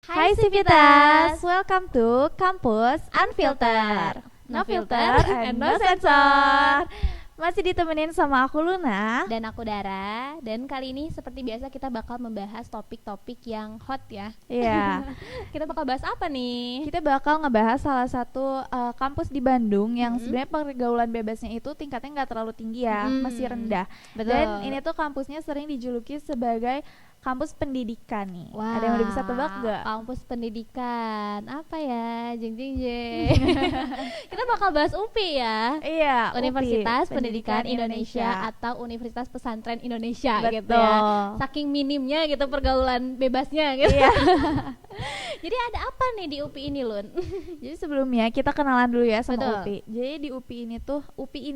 Hai Sivitas, welcome to Kampus Unfilter. No filter and no sensor. Masih ditemenin sama aku Luna. Dan aku Dara. Dan kali ini seperti biasa kita bakal membahas topik-topik yang hot ya. Iya. Kita bakal bahas apa nih? Kita bakal ngebahas salah satu kampus di Bandung yang sebenarnya pergaulan bebasnya itu tingkatnya nggak terlalu tinggi ya, masih rendah. Betul. Dan ini tuh kampusnya sering dijuluki sebagai kampus pendidikan nih. Wah, ada yang udah bisa tebak gak? Kampus pendidikan apa ya? Jeng jeng jeng. Kita bakal bahas UPI ya. Iya, Universitas UPI, Pendidikan Indonesia atau Universitas Pesantren Indonesia. Betul. Gitu ya. Saking minimnya gitu pergaulan bebasnya gitu. Iya. Jadi ada apa nih di UPI ini, Lun? Jadi sebelumnya kita kenalan dulu ya sama Betul. UPI. Jadi di UPI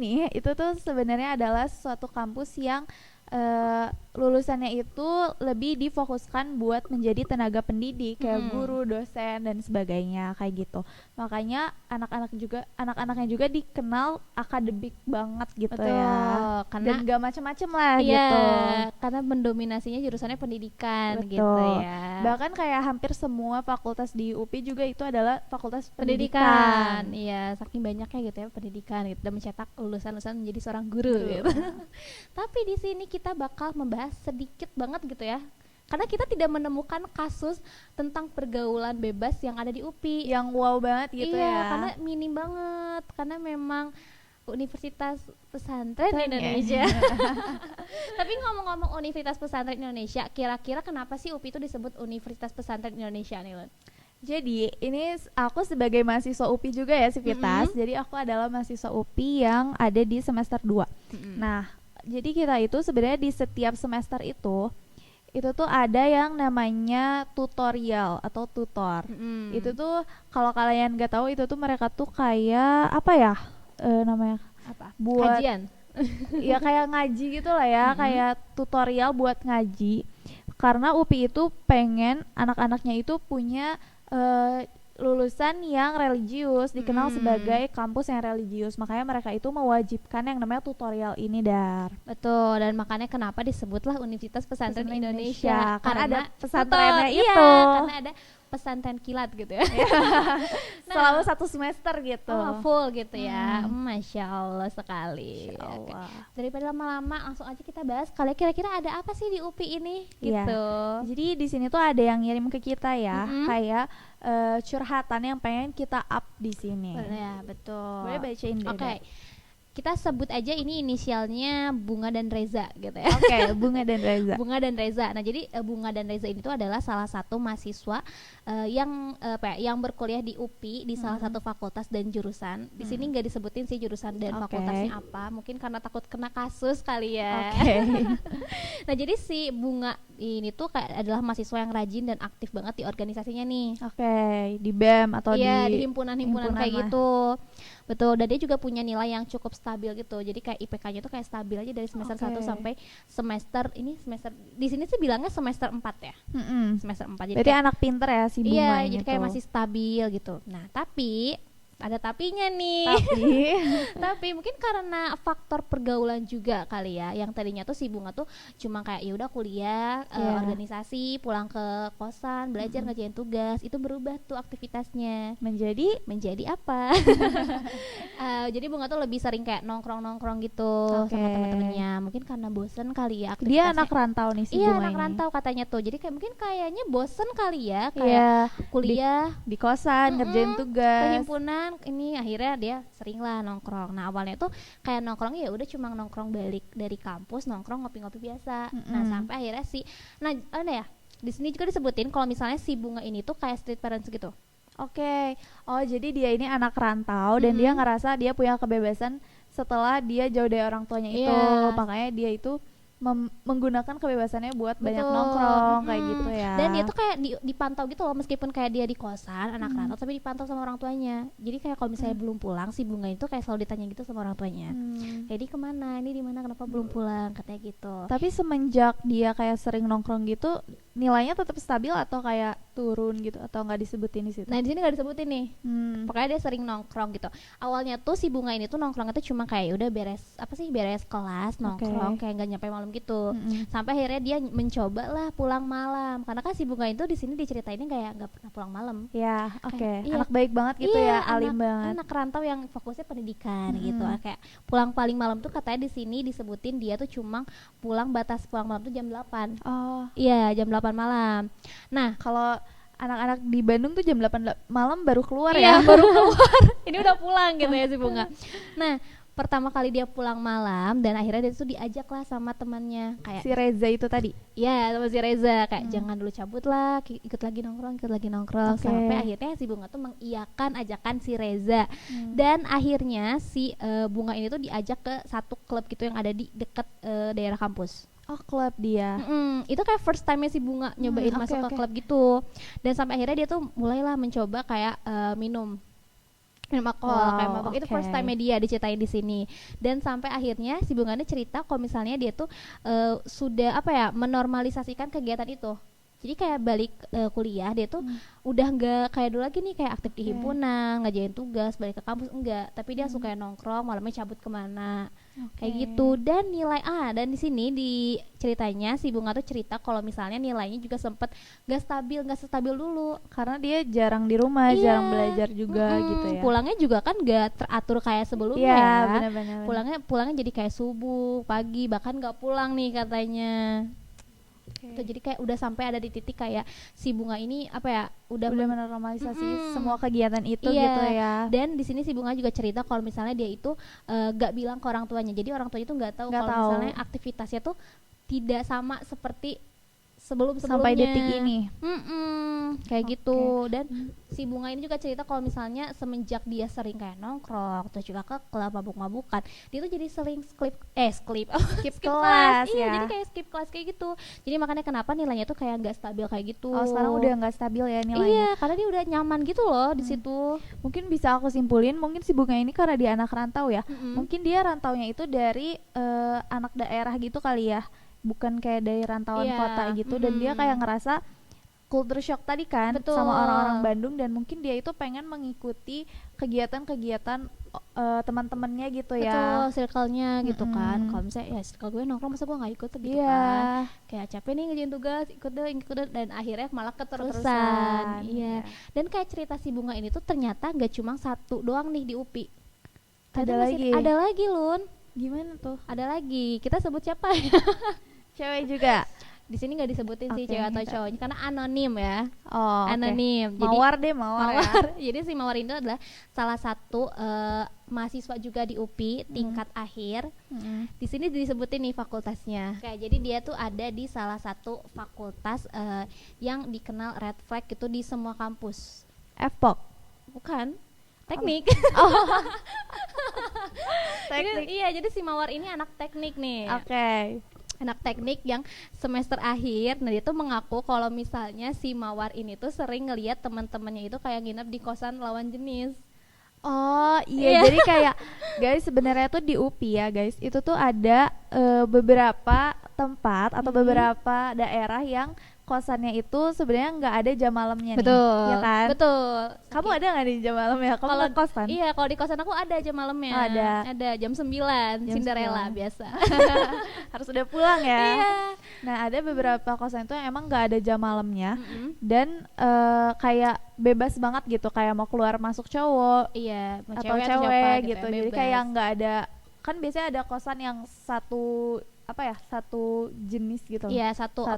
ini itu tuh sebenarnya adalah suatu kampus yang lulusannya itu lebih difokuskan buat menjadi tenaga pendidik kayak guru, dosen dan sebagainya kayak gitu. Makanya anak-anaknya juga dikenal akademik banget gitu. Betul, ya. karena Dan gak macem-macem lah iya, gitu. karena mendominasinya jurusannya pendidikan. Betul. Gitu ya. Bahkan kayak hampir semua fakultas di UPI juga itu adalah fakultas Pendidikan. pendidikan. Iya, saking banyaknya gitu ya pendidikan gitu dan mencetak lulusan-lulusan menjadi seorang guru gitu. Tapi di sini kita bakal membahas sedikit banget gitu ya. Karena kita tidak menemukan kasus tentang pergaulan bebas yang ada di UPI. Yang wow banget gitu iya, ya. karena minim banget. Karena memang Universitas Pesantren Indonesia. Tapi ngomong-ngomong Universitas Pesantren Indonesia, kira-kira kenapa sih UPI itu disebut Universitas Pesantren Indonesia nih, Lun? Jadi ini aku sebagai mahasiswa UPI juga ya Sivitas. Jadi aku adalah mahasiswa UPI yang ada di semester 2. Nah, jadi kita itu sebenarnya di setiap semester itu tuh ada yang namanya tutorial atau tutor. Itu tuh kalau kalian nggak tahu itu tuh mereka tuh kayak apa ya namanya? Apa? Buat Kajian. ya kayak ngaji gitu lah ya, kayak tutorial buat ngaji. Karena UPI itu pengen anak-anaknya itu punya lulusan yang religius, dikenal sebagai kampus yang religius. Makanya mereka itu mewajibkan yang namanya tutorial ini, Dar. Betul, dan makanya kenapa disebutlah Universitas Pesantren Indonesia. Karena ada Tutor, pesantrennya iya, itu. karena ada pesantren kilat gitu ya. Selalu satu semester gitu. Full gitu ya. Masya Allah sekali. Masya Allah. Oke. Daripada lama-lama langsung aja kita bahas. Kira-kira ada apa sih di UPI ini? Iya. Gitu. Jadi di sini tuh ada yang ngirim ke kita ya, kayak curhatan yang pengen kita up di sini. Ya, betul. Boleh bacain deh. Oke. Kita sebut aja ini inisialnya Bunga dan Reza gitu ya. Oke, Bunga dan Reza. Bunga dan Reza. Nah, jadi Bunga dan Reza ini tuh adalah salah satu mahasiswa yang berkuliah di UPI di salah satu fakultas dan jurusan. Di sini nggak disebutin sih jurusan dan fakultasnya apa. Mungkin karena takut kena kasus kali ya. Nah, jadi si Bunga ini tuh adalah mahasiswa yang rajin dan aktif banget di organisasinya nih. Di BEM atau di himpunan-himpunan kayak lah. gitu. Betul, dan dia juga punya nilai yang cukup stabil gitu. Jadi kayak IPK-nya tuh kayak stabil aja dari semester 1 sampai semester di sini sih bilangnya semester 4 ya. Semester 4. Jadi berarti anak pinter ya si Bunga iya, ini jadi kayak tuh. masih stabil gitu. Nah, tapi ada tapinya nih. Tapi mungkin karena faktor pergaulan juga kali ya. Yang tadinya tuh si Bunga tuh cuma kayak ya udah kuliah, organisasi, pulang ke kosan, belajar ngerjain tugas. Itu berubah tuh aktivitasnya. Menjadi apa? Jadi Bunga tuh lebih sering kayak nongkrong gitu sama teman-temannya. Mungkin karena bosen kali ya aktivitasnya. Dia anak rantau nih si Bunga ini. Iya, anak rantau katanya tuh. Jadi kayak mungkin kayaknya bosen kali ya kayak kuliah di kosan ngerjain tugas. Perhimpunan ini akhirnya dia sering lah nongkrong. Nah, awalnya tuh kayak nongkrong ya udah cuma nongkrong balik dari kampus, nongkrong ngopi-ngopi biasa. Nah, sampai akhirnya ada ya. Di sini juga disebutin kalau misalnya si Bunga ini tuh kayak street parents gitu. Oh, jadi dia ini anak rantau dan dia ngerasa dia punya kebebasan setelah dia jauh dari orang tuanya itu. Makanya dia itu menggunakan kebebasannya buat banyak nongkrong kayak gitu ya. Dan dia tuh kayak dipantau gitu loh, meskipun kayak dia di kosan anak rantau tapi dipantau sama orang tuanya. Jadi kayak kalau misalnya belum pulang si Bunga itu kayak selalu ditanya gitu sama orang tuanya. Jadi kemana? Ini di mana? Kenapa belum pulang? Katanya gitu. Tapi semenjak dia kayak sering nongkrong gitu, nilainya tetap stabil atau kayak turun gitu atau nggak disebutin di situ? Nah di sini nggak disebutin nih. Pokoknya dia sering nongkrong gitu. Awalnya tuh si Bunga ini tuh nongkrong itu cuma kayak udah beres kelas nongkrong kayak nggak nyampe malam gitu. Sampai akhirnya dia mencoba lah pulang malam. Karena kan si Bunga itu di sini diceritainnya kayak nggak pernah pulang malam. Ya, oke. Iya. Anak baik banget gitu ya, alim anak, banget. Anak rantau yang fokusnya pendidikan gitu. Kayak pulang paling malam tuh katanya di sini disebutin dia tuh cuma batas pulang malam tuh jam 8. Oh. Iya, jam 8 malam. Nah, Kalau anak-anak di Bandung tuh jam 8 malam baru keluar iya, ya. baru keluar. Ini udah pulang gitu ya si Bunga. Nah, pertama kali dia pulang malam dan akhirnya dia tuh diajak lah sama temannya kayak Si Reza itu tadi. ya sama si Reza kayak jangan dulu cabut lah, ikut lagi nongkrong Oke. sampai akhirnya si Bunga tuh mengiyakan ajakan si Reza. Dan akhirnya si Bunga ini tuh diajak ke satu klub gitu yang ada di dekat daerah kampus. Oh, klub dia. Itu kayak first time-nya si Bunga nyobain masuk ke klub gitu. Dan sampai akhirnya dia tuh mulailah mencoba kayak minum alkohol kayak mabuk. Itu first time-nya dia diceritain di sini. Dan sampai akhirnya si Bunga ini cerita kalau misalnya dia tuh sudah menormalisasikan kegiatan itu. Jadi kayak balik kuliah dia tuh udah nggak kayak dulu lagi nih kayak aktif di himpunan, ngajain tugas, balik ke kampus enggak. Tapi dia suka nongkrong, malamnya cabut kemana, kayak gitu. Dan dan di sini di ceritanya si Bunga tuh cerita kalau misalnya nilainya juga sempet nggak stabil dulu Karena dia jarang di rumah, Iya. jarang belajar juga gitu ya. Pulangnya juga kan nggak teratur kayak sebelumnya Iya, ya. benar-benar. Pulangnya jadi kayak subuh, pagi, bahkan nggak pulang nih katanya. Tuh, jadi kayak udah sampai ada di titik kayak si Bunga ini udah menormalisasi semua kegiatan itu Iya. gitu ya. Dan di sini si Bunga juga cerita kalau misalnya dia itu gak bilang ke orang tuanya. Jadi orang tuanya itu nggak tahu Nggak kalau tahu. misalnya aktivitasnya tuh tidak sama seperti sebelumnya. Sampai detik ini. Kayak gitu. Dan si Bunga ini juga cerita kalau misalnya semenjak dia sering kayak nongkrong terus juga ke klub mabuk-mabukan, dia tuh jadi sering skip kelas Iya, ya. jadi kayak skip kelas kayak gitu. Jadi makanya kenapa nilainya tuh kayak nggak stabil kayak gitu. Oh, sekarang udah nggak stabil ya nilainya. Iya, karena dia udah nyaman gitu loh di situ. Mungkin bisa aku simpulin, mungkin si Bunga ini karena dia anak rantau ya. Mungkin dia rantaunya itu dari anak daerah gitu kali ya. Bukan kayak dari rantauan Iya. kota gitu. Dan dia kayak ngerasa culture shock tadi kan. Betul. Sama orang-orang Bandung. Dan mungkin dia itu pengen mengikuti kegiatan-kegiatan teman-temannya gitu ya. Betul, circle-nya gitu kan. Kalau misalnya ya circle gue nongkrong masa gue nggak ikut gitu Iya. kan. Kayak capek nih ngerjain tugas, ikut deh dan akhirnya malah keterusan. Iya. Dan kayak cerita si Bunga ini tuh ternyata nggak cuma satu doang nih di UPI. Ada lagi Lun. Gimana tuh? Ada lagi. Kita sebut siapa? Cewek juga. Di sini nggak disebutin sih Oke, cewek atau enggak. cowoknya karena anonim ya. Oh, oke. Anonim. Jadi Mawar deh, mawar ya. Jadi si Mawar ini adalah salah satu mahasiswa juga di UPI tingkat akhir. Di sini disebutin nih fakultasnya. Kayak jadi dia tuh ada di salah satu fakultas yang dikenal red flag gitu di semua kampus. FPOK. Bukan. Teknik. Teknik. Iya, jadi si Mawar ini anak teknik nih. Oke. Anak teknik yang semester akhir. Nah dia tuh mengaku kalau misalnya si Mawar ini tuh sering ngelihat teman-temannya itu kayak nginep di kosan lawan jenis. Oh iya, jadi kayak guys sebenarnya tuh di UPI ya guys, itu tuh ada beberapa tempat atau beberapa daerah yang kosannya itu sebenarnya nggak ada jam malamnya nih, ya kan? Betul. Kamu ada nggak di jam malam ya? Kamu Kalau ke kosan? Iya, kalau di kosan aku ada jam malamnya. Oh, ada. Ada jam 9, Jam Cinderella 9. biasa. Harus udah pulang ya. Iya. Nah ada beberapa kosan itu yang emang nggak ada jam malamnya dan kayak bebas banget gitu, kayak mau keluar masuk cowok Iya, mau atau cewek cewek siapa gitu. ya, Jadi bebas. kayak nggak ada, kan biasanya ada kosan yang satu satu jenis gitu. Iya, satu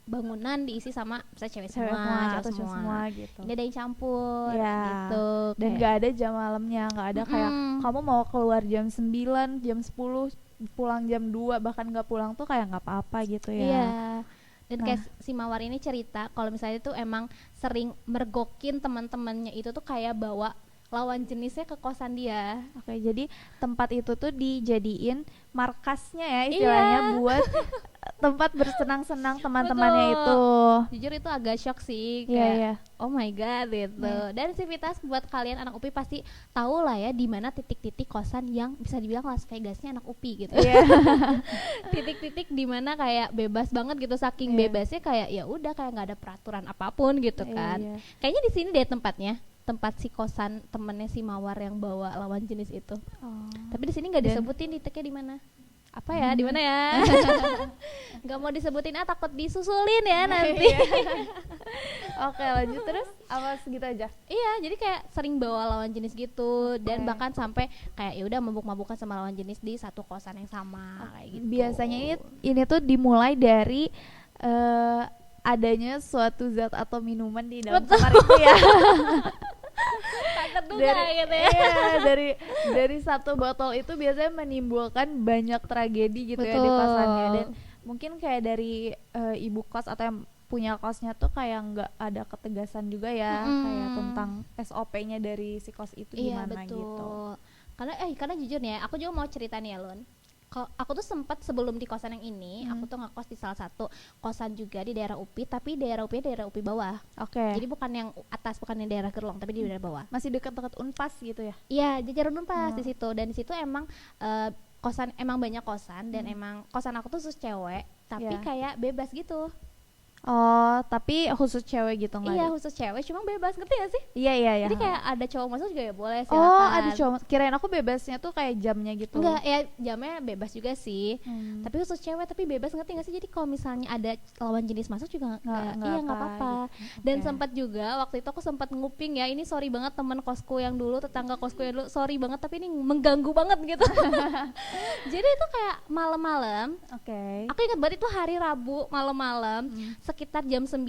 bangunan diisi sama misalnya cewek Cewek semua, semua cowok atau cowok semua. semua gitu. Ini ada yang campur Iya. gitu. Dan Kayak- nggak ada jam malamnya, nggak ada kayak kamu mau keluar jam 9, jam 10, pulang jam 2, bahkan nggak pulang tuh kayak nggak apa-apa gitu ya. Iya. Dan Nah. kayak si Mawar ini cerita kalau misalnya itu emang sering mergokin teman-temannya itu tuh kayak bawa lawan jenisnya ke kosan dia. Oke, jadi tempat itu tuh dijadiin markasnya ya istilahnya buat tempat bersenang-senang teman-temannya itu. Jujur itu agak shock sih, Iya, kayak iya. oh my god gitu. Dan Civitas buat kalian anak UPI pasti tahu lah ya di mana titik-titik kosan yang bisa dibilang Las Vegasnya anak UPI gitu. Iya. Titik-titik di mana kayak bebas banget gitu, saking Iya. bebasnya kayak ya udah kayak nggak ada peraturan apapun gitu kan. Iya. Kayaknya di sini deh tempatnya, tempat si kosan temennya si Mawar yang bawa lawan jenis itu. Oh. Tapi di sini nggak Dan- disebutin titiknya di mana. Apa ya? Di mana ya? Nggak mau disebutin takut disusulin ya nanti. Oke, lanjut terus apa segitu aja? Iya, jadi kayak sering bawa lawan jenis gitu dan Oke. bahkan sampai kayak ya udah mabuk-mabukan sama lawan jenis di satu kosan yang sama kayak gitu. Biasanya ini tuh dimulai dari adanya suatu zat atau minuman di dalam Betul. kamar itu ya. Tak terduga gitu ya. Iya, dari satu botol itu biasanya menimbulkan banyak tragedi gitu ya di Betul. kosannya. Dan mungkin kayak dari ibu kos atau yang punya kosnya tuh kayak nggak ada ketegasan juga ya, kayak tentang SOP-nya dari si kos itu Iya, gimana betul. gitu. Karena jujur nih ya, aku juga mau cerita nih ya Lun. Aku tuh sempat sebelum di kosan yang ini, aku tuh ngekos di salah satu kosan juga di daerah UPI, tapi daerah UPI bawah. Oke. Jadi bukan yang atas, bukan yang daerah Gerlong, tapi di daerah bawah. Masih dekat-dekat Unpas gitu ya? Iya, jajaran Unpas di situ, dan di situ emang kosan, emang banyak kosan, dan emang kosan aku tuh khusus cewek, tapi Iya. kayak bebas gitu. Oh, tapi khusus cewek gitu nggak? Iya, ada? khusus cewek, cuma bebas, ngerti gak sih? Iya, iya, iya. Jadi kayak ada cowok masuk juga ya boleh, silakan. Oh, ada cowok. Kirain aku bebasnya tuh kayak jamnya gitu. Enggak, ya jamnya bebas juga sih. Hmm. Tapi khusus cewek, tapi bebas, ngerti gak sih? Jadi kalau misalnya ada lawan jenis masuk juga Nggak iya nggak apa, apa-apa. gitu. Dan Oke. sempat juga waktu itu aku sempat nguping ya, ini sorry banget teman kosku yang dulu, tetangga kosku yang dulu, sorry banget tapi ini mengganggu banget gitu. Jadi itu kayak malam-malam, Oke. aku ingat banget itu hari Rabu malam-malam, sekitar jam 9,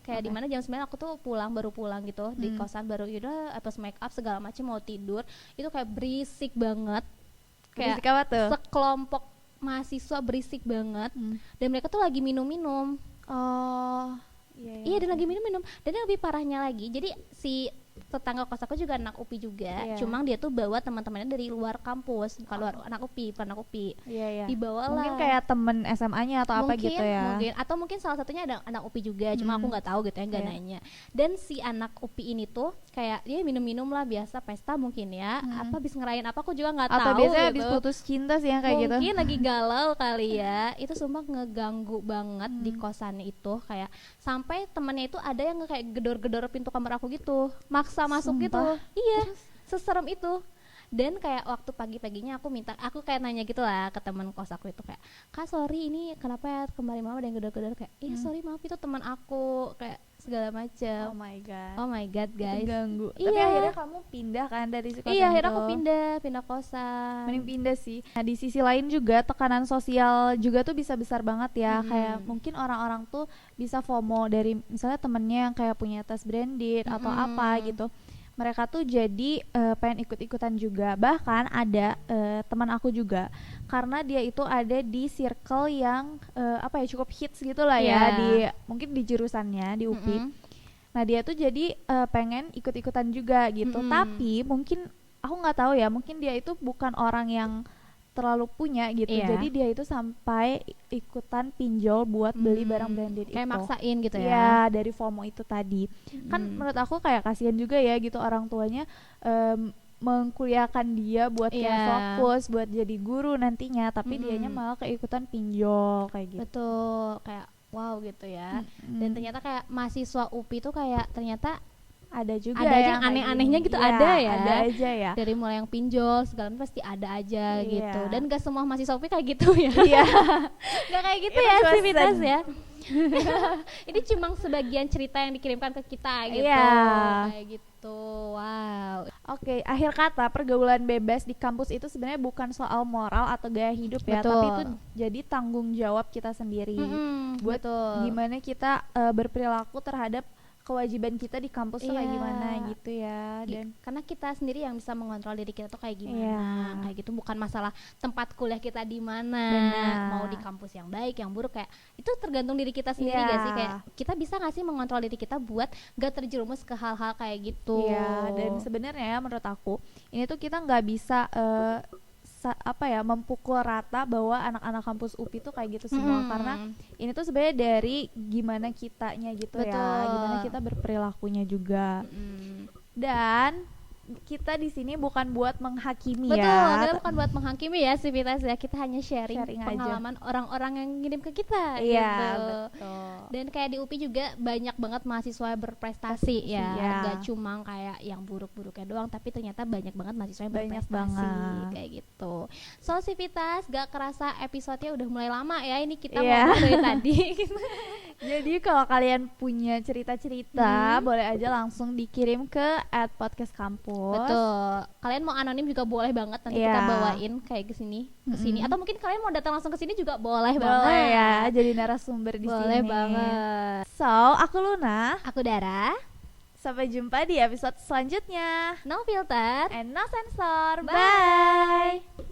kayak Oke. dimana jam 9 aku tuh baru pulang gitu di kosan, baru yaudah habis make up segala macam mau tidur, itu kayak berisik banget, kayak Berisik apa tuh? sekelompok mahasiswa berisik banget, Hmm. dan mereka tuh lagi minum-minum. Oh, Iya, dan lagi minum-minum. Dan yang lebih parahnya lagi, jadi si tetangga kos aku juga anak UPI juga, Iya. cuma dia tuh bawa teman-temannya dari luar kampus, bukan luar anak UPI, bukan anak UPI. Iya, iya. Dibawa Mungkin lah. kayak temen SMA-nya atau apa Mungkin, gitu ya. mungkin, atau mungkin salah satunya ada anak UPI juga, cuma aku nggak tahu gitu ya, nggak Iya. nanya. Dan si anak UPI ini tuh kayak dia minum-minum lah, biasa pesta mungkin ya, apa habis ngerayain apa aku juga nggak tahu. Atau biasanya gitu. habis putus cinta sih yang kayak gitu. Mungkin lagi galau kali ya. Itu sumpah ngeganggu banget di kosannya itu, kayak sampai temennya itu ada yang kayak gedor-gedor pintu kamar aku gitu, maksa masuk gitu. Sumpah. Iya, seserem itu. Dan kayak waktu pagi-paginya aku kayak nanya gitu lah ke teman kos aku itu, kayak, "Kak, sorry ini kenapa ya kemarin mama ada yang gedor-gedor?" Kayak, "Iya, sorry maaf itu teman aku," kayak segala macam. Oh my god. Oh my god, guys. Ganggu. Iya. Tapi akhirnya kamu pindah kan dari si kosan Iya, akhirnya itu? aku pindah kosan. Mending pindah sih. Nah, di sisi lain juga tekanan sosial juga tuh bisa besar banget ya. Kayak mungkin orang-orang tuh bisa FOMO dari misalnya temennya yang kayak punya tas branded atau apa gitu. Mereka tuh jadi pengen ikut-ikutan juga. Bahkan ada teman aku juga, karena dia itu ada di circle yang apa ya, cukup hits gitu lah ya, Iya. di mungkin di jurusannya di UPI. Nah, dia tuh jadi pengen ikut-ikutan juga gitu. Tapi mungkin aku nggak tahu ya, mungkin dia itu bukan orang yang terlalu punya gitu. Iya. Jadi dia itu sampai ikutan pinjol buat beli barang branded Kayak itu. maksain gitu ya. Iya, dari FOMO itu tadi. Kan menurut aku kayak kasihan juga ya gitu orang tuanya mengkuliahkan dia buat kayak Iya. fokus buat jadi guru nantinya, tapi dianya malah keikutan pinjol kayak gitu. Betul, kayak wow gitu ya. Dan ternyata kayak mahasiswa UPI tuh kayak ternyata Ada juga ada aja yang kayak aneh-anehnya gini. gitu, Iya, ada ya. Ada aja ya. Dari mulai yang pinjol segala macam pasti ada aja Iya. gitu. Dan gak semua mahasiswa UPI kayak gitu ya. Iya. Gak kayak gitu Itu ya cuma aktivitas ya. Ini cuma sebagian cerita yang dikirimkan ke kita gitu. Iya. Kayak gitu. Wow. Oke, akhir kata pergaulan bebas di kampus itu sebenarnya bukan soal moral atau gaya hidup ya, Betul. tapi itu jadi tanggung jawab kita sendiri buat betul. gimana kita berperilaku terhadap kewajiban kita di kampus tuh kayak Iya. gimana gitu ya. Dan Karena kita sendiri yang bisa mengontrol diri kita tuh kayak gimana. Iya. Kayak gitu, bukan masalah tempat kuliah kita di mana, Benar. mau di kampus yang baik, yang buruk, kayak itu tergantung diri kita sendiri Iya. gak sih, kayak kita bisa gak sih mengontrol diri kita buat gak terjerumus ke hal-hal kayak gitu. Iya, dan sebenarnya ya menurut aku ini tuh kita nggak bisa mempukul rata bahwa anak-anak kampus UPI tuh kayak gitu semua, karena ini tuh sebenarnya dari gimana kitanya gitu. Betul. Ya, gimana kita berperilakunya juga. Dan kita di sini bukan buat menghakimi. Betul, ya. kita bukan buat menghakimi ya Sivitas ya, kita hanya sharing pengalaman aja. Orang-orang yang ngirim ke kita. Iya, gitu. betul. Dan kayak di UPI juga banyak banget mahasiswa yang berprestasi ya, Iya. gak cuma kayak yang buruk-buruknya doang, tapi ternyata banyak banget mahasiswa yang Banyak berprestasi banget. kayak gitu. So Sivitas, gak kerasa episodenya udah mulai lama ya, ini kita Iya. ngobrol dari tadi. Jadi kalau kalian punya cerita-cerita, boleh aja langsung dikirim ke @podcastkampus. Betul. Kalian mau anonim juga boleh banget, nanti kita Iya. bawain kayak ke sini. Atau mungkin kalian mau datang langsung ke sini juga boleh banget. Boleh ya, jadi narasumber di sini. Boleh banget. So, aku Luna. Aku Dara. Sampai jumpa di episode selanjutnya. No filter. And no sensor. Bye. Bye.